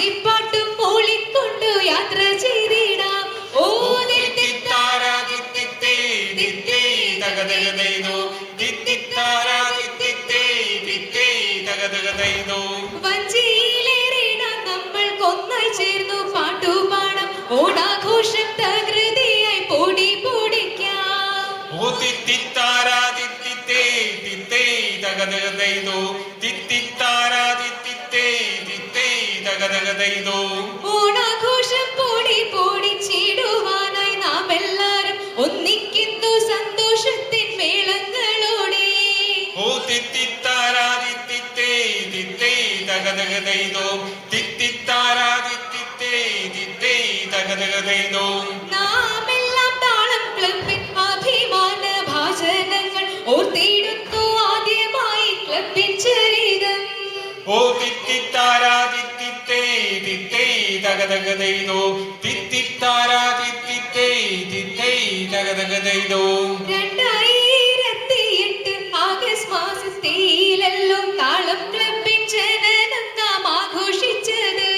ആടിപ്പാട്ടും മൂളിക്കൊണ്ടു യാത്ര ചെയ്തിടാം. ഓ വഞ്ചിയിലേറിടാം നമ്മൾ കൊന്നായി ചേർന്നു പാട്ടുപാടാം. ഓണാഘോഷം തകൃതിയായി പൊടി പൊടിക്കാം. ഓണാഘോഷം പൊടി പൊടിച്ചിടുവാനായി നാം എല്ലാരും ഒന്നിക്കുന്നു സന്തോഷത്തിൻ മേളങ്ങളോടെ. നാം എല്ലാം താളം ക്ലബിൻ അഭിമാന ഭാഷണങ്ങൾ ഓർത്തിടുന്നു ആദ്യമായി ക്ലബിൻ ചരിതം. ആഗസ്റ്റ് മാസത്തിലല്ലോ താളം ക്ലബിൻ ജനനം നാം ആഘോഷിച്ചത്.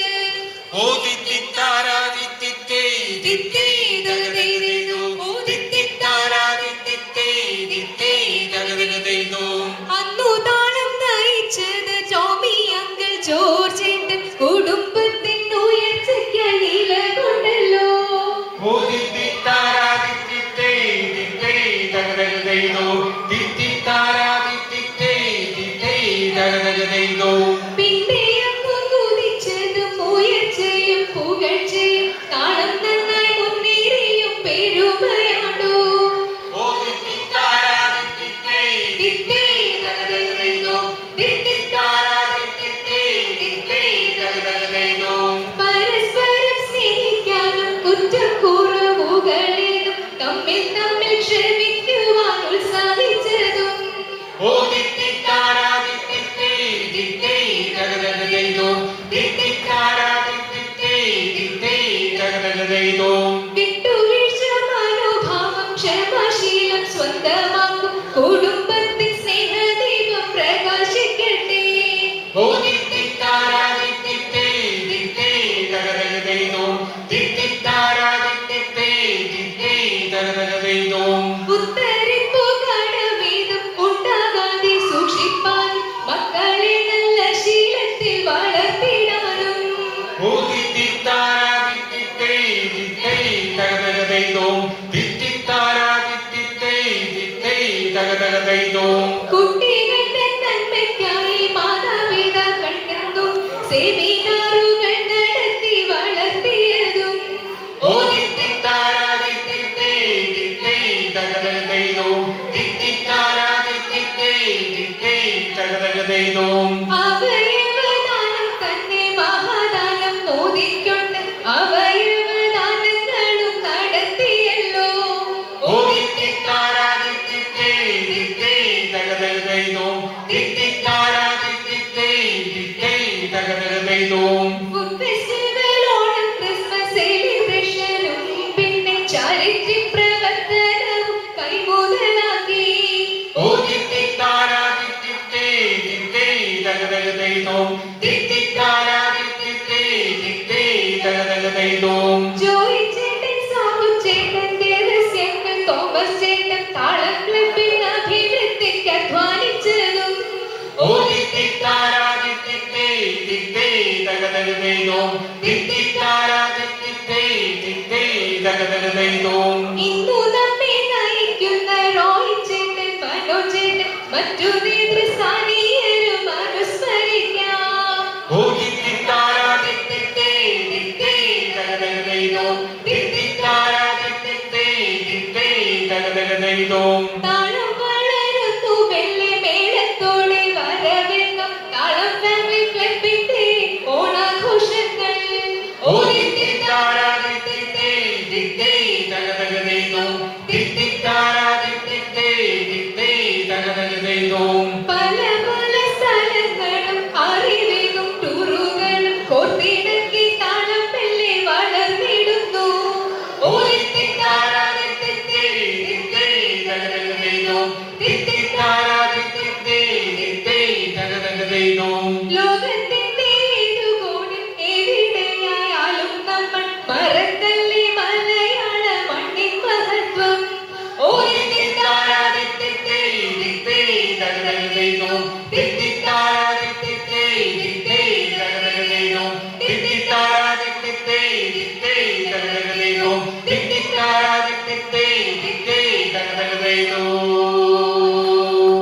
അന്നു താളം നയിച്ചത് ടോമി അങ്കിൾ ജോർജ് കുടുംബത്തിൻ ഉയർച്ചയ്ക്കായി നിലകൊണ്ടല്ലോ. പിന്നെ അങ്ങു കുതിച്ചതും ഉയർച്ചയും പുകഴ്ചയും താളം നന്നായി മുന്നേറിയും പെരുമയാണ്ടോ. പരസ്പരം സ്നേഹിക്കാനും കുറ്റക്കുറവുകളേതും തമ്മിൽ തമ്മിൽ ക്ഷമിക്കുവാൻ ഉത്സാഹിച്ചതും. വിട്ടുവീഴ്ച മനോഭാവം ക്ഷമാശീലം സ്വന്തമാക്കും കുടുംബത്തിൽ സ്നേഹദീപം പ്രകാശിക്കട്ടെ. ഉത്തരിപ്പു കടമേതും ഉണ്ടാകാതെ സൂക്ഷിപ്പാനും മക്കളെ നല്ല ശീലത്തിൽ വളർത്തിടാനും. കുട്ടികളുടെ നന്മയ്ക്കായി മാതാപിതാക്കൾ സെമിനാറുകൾ നടത്തി വളർത്തിയതും. അവയവദാനം തന്നെ മഹാദാനം മോദിക്കൊണ്ട് അവയവദാനങ്ങളും നടത്തിയല്ലോ. ഫുഡ് ഫെസ്റ്റിവൽ, ഓണം, ക്രിസ്മസ് സെലിബ്രേഷനും പിന്നെ ചാരിറ്റി പ്രവർത്തനവും കൈമുതലാക്കി. ജോയി ചേട്ടൻ, സാബു ചേട്ടൻ, രഹസ്യങ്ങൾ തോമസ് ചേട്ടൻ താളം ക്ലബിൻ അഭിവൃദ്ധിക്ക് അധ്വാനിച്ചതും. ഇന്നു നമ്മെ നയിക്കുന്ന റോയ് ചേട്ടൻ, മനോജ് ചേട്ടൻ, മറ്റു നേതൃസ്ഥാനീയരും അനുസ്മരിക്കാം. താളം വളരുന്നു മെല്ലെ മേളത്തോടെ വരവേൽക്കാം താളം ഫാമിലി ക്ലബിന്റെ ഓണാഘോഷങ്ങൾ.